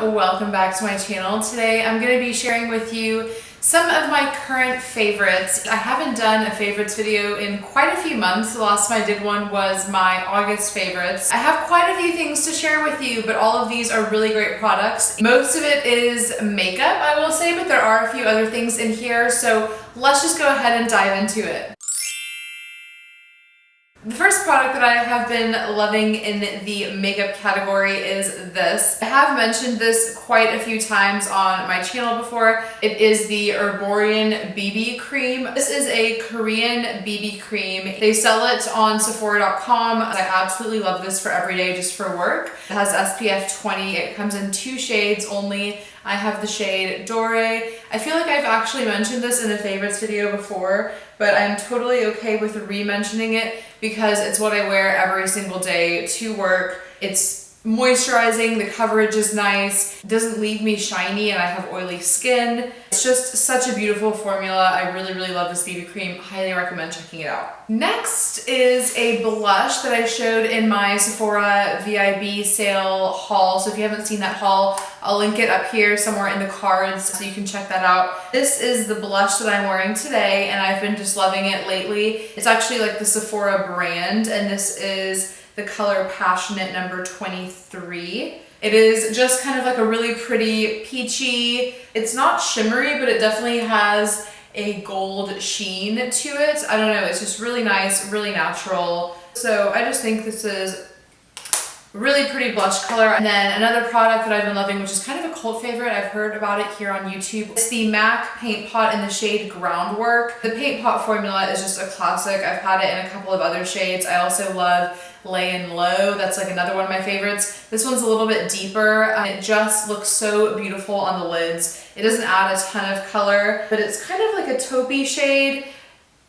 welcome back to my channel. Today I'm going to be sharing with you some of my current favorites. I haven't done a favorites video in quite a few months. The last time I did one was my August favorites. I have quite a few things to share with you, but all of these are really great products. Most of it is makeup, I will say, but there are a few other things in here, so let's just go ahead and dive into it. The first product that I have been loving in the makeup category is this. I have mentioned this quite a few times on my channel before. It is the Erborian BB cream. This is a Korean BB cream. They sell it on Sephora.com. I absolutely love this for every day, just for work. It has SPF 20. It comes in 2 shades only. I have the shade Dore. I feel like I've actually mentioned this in a favorites video before, but I'm totally okay with re-mentioning it because it's what I wear every single day to work. It's moisturizing, the coverage is nice, it doesn't leave me shiny, and I have oily skin. It's just such a beautiful formula. I really love this BB cream. Highly recommend checking it out. Next is a blush that I showed in my Sephora VIB sale haul. So if you haven't seen that haul, I'll link it up here somewhere in the cards so you can check that out. This is the blush that I'm wearing today, and I've been just loving it lately. It's actually like the Sephora brand, and this is the color Passionate number 23. It is just kind of like a really pretty peachy, it's not shimmery, but it definitely has a gold sheen to it. I don't know, it's just really nice, really natural. So I just think this is really pretty blush color. And then another product that I've been loving, which is kind of a cult favorite, I've heard about it here on YouTube. It's the MAC paint pot in the shade Groundwork. The paint pot formula is just a classic. I've had it in a couple of other shades. I also love Lay and Low. That's like another one of my favorites. This one's a little bit deeper, and it just looks so beautiful on the lids. It doesn't add a ton of color, but it's kind of like a taupey shade.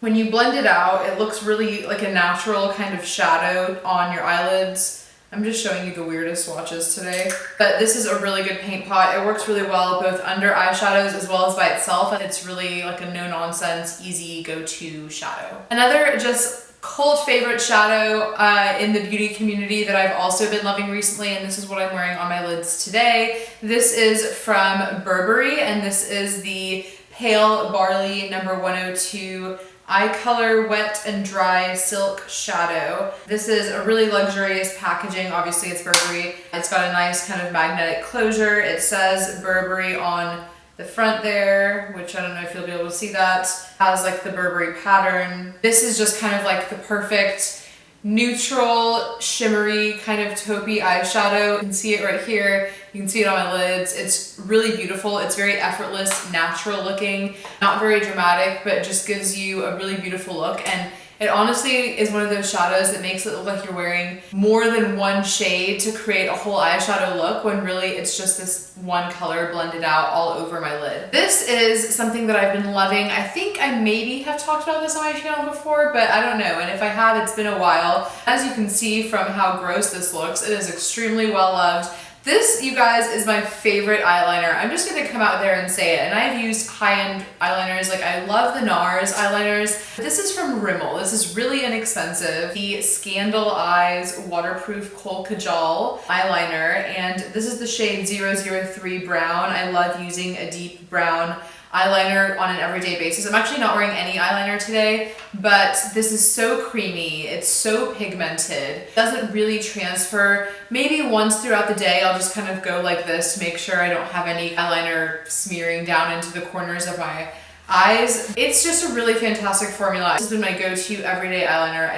When you blend it out, it looks really like a natural kind of shadow on your eyelids. I'm just showing you the weirdest swatches today. But this is a really good paint pot. It works really well both under eyeshadows as well as by itself. It's really like a no-nonsense, easy go-to shadow. Another just cult favorite shadow in the beauty community that I've also been loving recently, and this is what I'm wearing on my lids today. This is from Burberry, and this is the Pale Barley number 102 Eye Color Wet and Dry Silk Shadow. This is a really luxurious packaging. Obviously it's Burberry. It's got a nice kind of magnetic closure. It says Burberry on the front there, which I don't know if you'll be able to see that. It has like the Burberry pattern. This is just kind of like the perfect neutral, shimmery, kind of taupey eyeshadow. You can see it right here. You can see it on my lids. It's really beautiful. It's very effortless, natural looking, not very dramatic, but just gives you a really beautiful look. And it honestly is one of those shadows that makes it look like you're wearing more than one shade to create a whole eyeshadow look, when really it's just this one color blended out all over my lid. This is something that I've been loving. I think I maybe have talked about this on my channel before, but I don't know. And if I have, it's been a while. As you can see from how gross this looks, it is extremely well loved. This, you guys, is my favorite eyeliner. I'm just gonna come out there and say it. And I've used high-end eyeliners, like I love the NARS eyeliners. This is from Rimmel. This is really inexpensive. The Scandaleyes Waterproof Kohl Kajal eyeliner, and this is the shade 003 Brown. I love using a deep brown eyeliner on an everyday basis. I'm actually not wearing any eyeliner today, but this is so creamy. It's so pigmented. It doesn't really transfer. Maybe once throughout the day, I'll just kind of go like this to make sure I don't have any eyeliner smearing down into the corners of my eyes. It's just a really fantastic formula. This has been my go-to everyday eyeliner.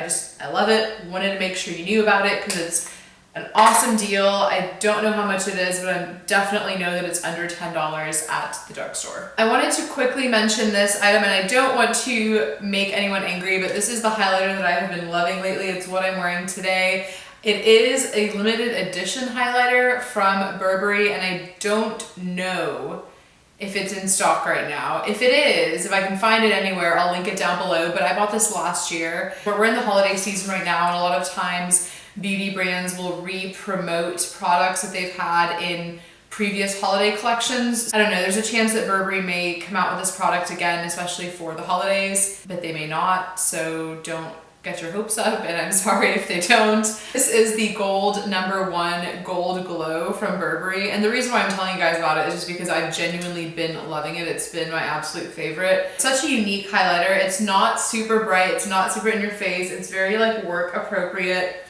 I love it. Wanted to make sure you knew about it because it's an awesome deal. I don't know how much it is, but I definitely know that it's under $10 at the drugstore. I wanted to quickly mention this item, and I don't want to make anyone angry, but this is the highlighter that I have been loving lately. It's what I'm wearing today. It is a limited edition highlighter from Burberry, and I don't know if it's in stock right now. If it is, if I can find it anywhere, I'll link it down below, but I bought this last year. But we're in the holiday season right now, and a lot of times beauty brands will re-promote products that they've had in previous holiday collections. I don't know, there's a chance that Burberry may come out with this product again, especially for the holidays, but they may not, so don't get your hopes up, and I'm sorry if they don't. This is the Gold No. 1 Gold Glow from Burberry, and the reason why I'm telling you guys about it is just because I've genuinely been loving it. It's been my absolute favorite. Such a unique highlighter. It's not super bright, it's not super in your face, it's very like work appropriate.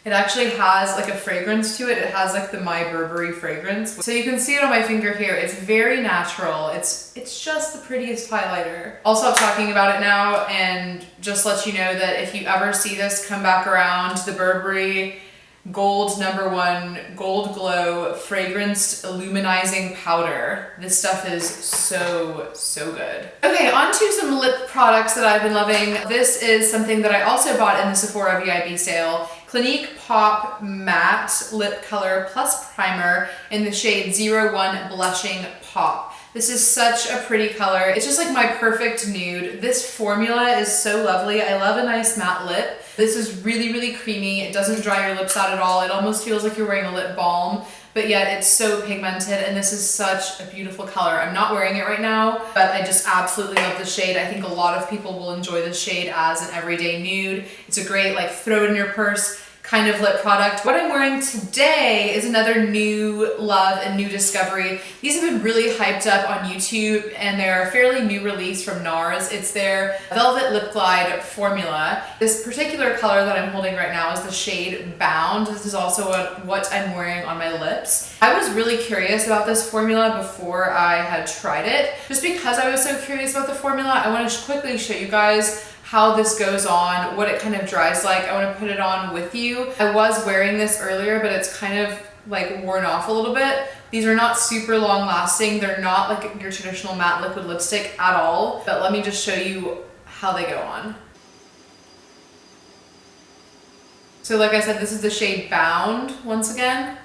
It actually has like a fragrance to it. It has like the My Burberry fragrance. So you can see it on my finger here. It's very natural. It's just the prettiest highlighter. I'll stop talking about it now and just let you know that if you ever see this come back around, the Burberry Gold No. 1 Gold Glow Fragranced Luminising Powder. This stuff is so good. Okay, on to some lip products that I've been loving. This is something that I also bought in the Sephora VIB sale. Clinique Pop Matte Lip Color Plus Primer in the shade 01 Blushing Pop. This is such a pretty color. It's just like my perfect nude. This formula is so lovely. I love a nice matte lip. This is really creamy. It doesn't dry your lips out at all. It almost feels like you're wearing a lip balm, but yet it's so pigmented, and this is such a beautiful color. I'm not wearing it right now, but I just absolutely love the shade. I think a lot of people will enjoy this shade as an everyday nude. It's a great like throw it in your purse kind of lip product. What I'm wearing today is another new love and new discovery. These have been really hyped up on YouTube, and they're a fairly new release from NARS. It's their Velvet Lip Glide formula. This particular color that I'm holding right now is the shade Bound. This is also what I'm wearing on my lips. I was really curious about this formula before I had tried it. Just because I was so curious about the formula, I want to quickly show you guys how this goes on, what it kind of dries like. I want to put it on with you. I was wearing this earlier, but it's kind of like worn off a little bit. These are not super long lasting. They're not like your traditional matte liquid lipstick at all, but let me just show you how they go on. So like I said, this is the shade Bound once again.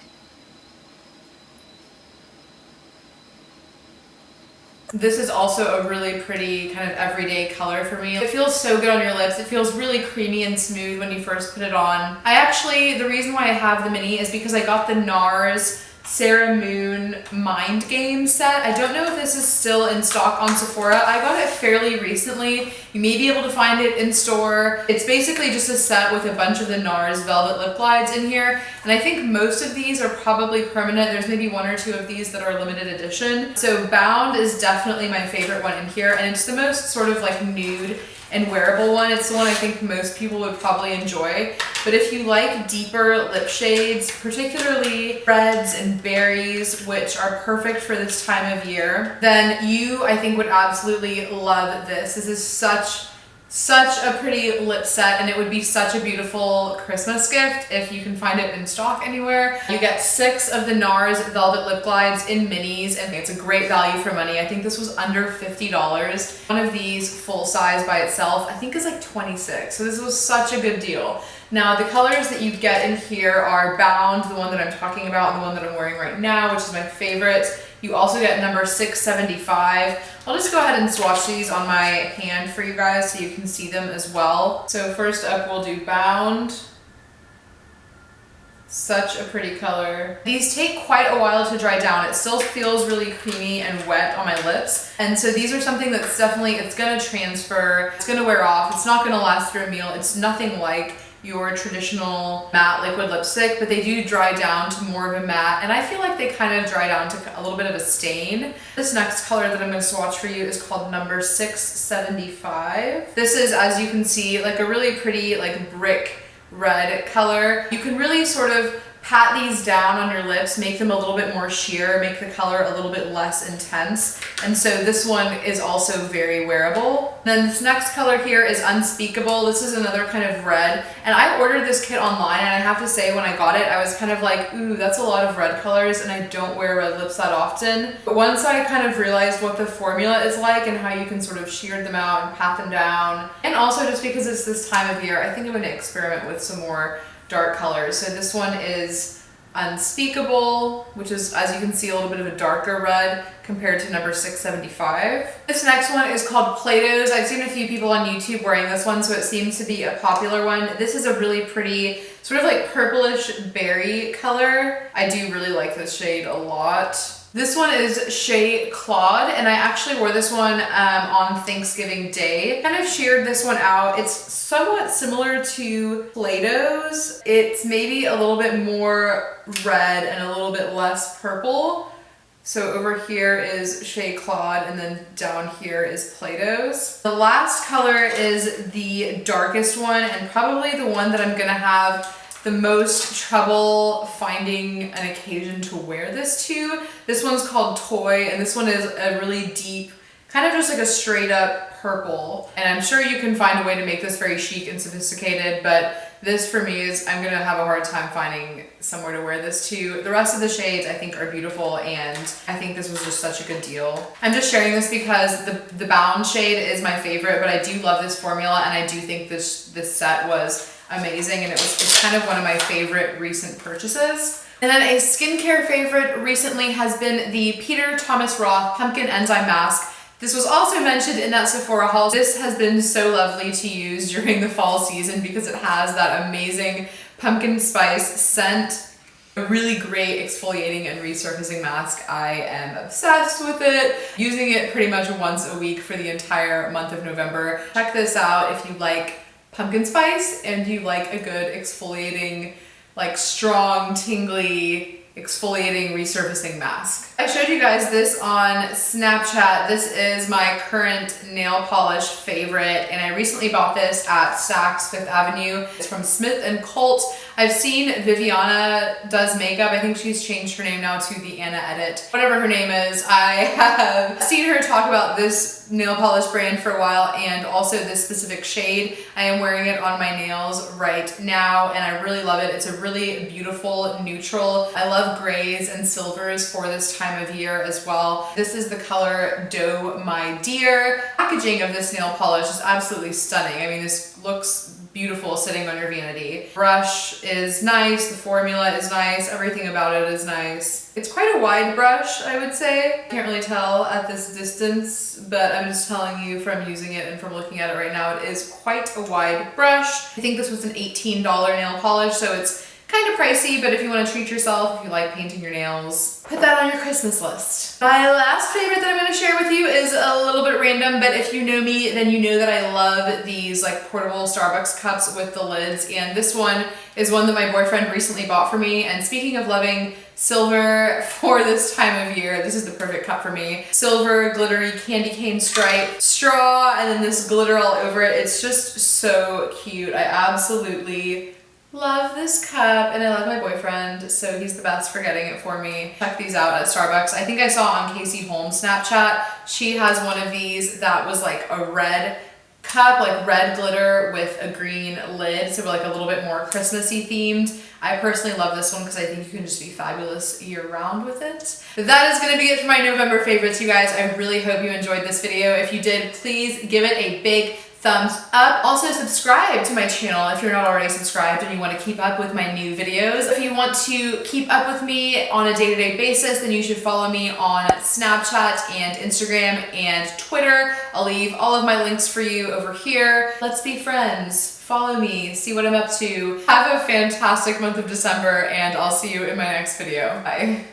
This is also a really pretty kind of everyday color for me. It feels so good on your lips. It feels really creamy and smooth when you first put it on. The reason why I have the mini is because I got the NARS Sarah Moon Mind Game set. I don't know if this is still in stock on Sephora. I got it fairly recently. You may be able to find it in store. It's basically just a set with a bunch of the NARS Velvet Lip Glides in here. And I think most of these are probably permanent. There's maybe one or two of these that are limited edition. So Bound is definitely my favorite one in here. And it's the most sort of like nude and wearable one. It's the one I think most people would probably enjoy. But if you like deeper lip shades, particularly reds and berries, which are perfect for this time of year, then you, I think, would absolutely love this. This is such a pretty lip set, and it would be such a beautiful Christmas gift if you can find it in stock anywhere. You get 6 of the NARS Velvet Lip Glides in minis, and it's a great value for money. I think this was under $50. One of these full size by itself, I think is like $26. So this was such a good deal. Now the colors that you get in here are Bound, the one that I'm talking about, and the one that I'm wearing right now, which is my favorite. You also get number 675. I'll just go ahead and swatch these on my hand for you guys so you can see them as well. So first up we'll do Bound. Such a pretty color. These take quite a while to dry down. It still feels really creamy and wet on my lips. And so these are something that's definitely, it's gonna transfer, it's gonna wear off, it's not gonna last through a meal. It's nothing like your traditional matte liquid lipstick, but they do dry down to more of a matte, and I feel like they kind of dry down to a little bit of a stain. This next color that I'm going to swatch for you is called number 675. This is, as you can see, like a really pretty like brick red color. You can really sort of pat these down on your lips, make them a little bit more sheer, make the color a little bit less intense. And so this one is also very wearable. Then this next color here is Unspeakable. This is another kind of red. And I ordered this kit online, and I have to say when I got it, I was kind of like, ooh, that's a lot of red colors, and I don't wear red lips that often. But once I kind of realized what the formula is like and how you can sort of shear them out and pat them down, and also just because it's this time of year, I think I'm going to experiment with some more dark colors. So this one is Unspeakable, which is, as you can see, a little bit of a darker red compared to number 675. This next one is called Play-Dohs. I've seen a few people on YouTube wearing this one, so it seems to be a popular one. This is a really pretty, sort of like purplish berry color. I do really like this shade a lot. This one is Shea Claude, and I actually wore this one on Thanksgiving Day. Kind of shared this one out. It's somewhat similar to Play-Doh's. It's maybe a little bit more red and a little bit less purple. So over here is Shea Claude, and then down here is Play-Doh's. The last color is the darkest one, and probably the one that I'm gonna have the most trouble finding an occasion to wear this to. This one's called Toy, and this one is a really deep, kind of just like a straight up purple. And I'm sure you can find a way to make this very chic and sophisticated, but this for me is, I'm gonna have a hard time finding somewhere to wear this to. The rest of the shades I think are beautiful, and I think this was just such a good deal. I'm just sharing this because the Bound shade is my favorite, but I do love this formula, and I do think this set was amazing, and it's kind of one of my favorite recent purchases. And then a skincare favorite recently has been the Peter Thomas Roth Pumpkin Enzyme Mask. This was also mentioned in that Sephora haul. This has been so lovely to use during the fall season because it has that amazing pumpkin spice scent. A really great exfoliating and resurfacing mask. I am obsessed with it. Using it pretty much once a week for the entire month of November. Check this out if you like pumpkin spice and you like a good exfoliating, like strong, tingly, exfoliating, resurfacing mask. I showed you guys this on Snapchat. This is my current nail polish favorite, and I recently bought this at Saks Fifth Avenue. It's from Smith & Colt. I've seen Viviana does makeup. I think she's changed her name now to the Anna Edit. Whatever her name is, I have seen her talk about this nail polish brand for a while, and also this specific shade. I am wearing it on my nails right now, and I really love it. It's a really beautiful neutral. I love grays and silvers for this time of year as well. This is the color Doe My Dear. Packaging of this nail polish is absolutely stunning. I mean, this looks beautiful sitting on your vanity. Brush is nice, the formula is nice, everything about it is nice. It's quite a wide brush, I would say. Can't really tell at this distance, but I'm just telling you from using it and from looking at it right now, it is quite a wide brush. I think this was an $18 nail polish, so it's kind of pricey, but if you want to treat yourself, if you like painting your nails, put that on your Christmas list. My last favorite that I'm going to share with you is a little bit random, but if you know me, then you know that I love these like portable Starbucks cups with the lids, and this one is one that my boyfriend recently bought for me. And speaking of loving silver for this time of year, this is the perfect cup for me. Silver, glittery candy cane stripe, straw, and then this glitter all over it. It's just so cute. I absolutely love this cup, and I love my boyfriend, so he's the best for getting it for me. Check these out at Starbucks. I think I saw on Casey Holmes' Snapchat, she has one of these that was like a red cup, like red glitter with a green lid, so like a little bit more Christmassy themed. I personally love this one because I think you can just be fabulous year-round with it. That is going to be it for my November favorites, you guys. I really hope you enjoyed this video. If you did, please give it a big thumbs up. Also subscribe to my channel if you're not already subscribed and you want to keep up with my new videos. If you want to keep up with me on a day-to-day basis, then you should follow me on Snapchat and Instagram and Twitter. I'll leave all of my links for you over here. Let's be friends. Follow me, see what I'm up to. Have a fantastic month of December, and I'll see you in my next video. Bye.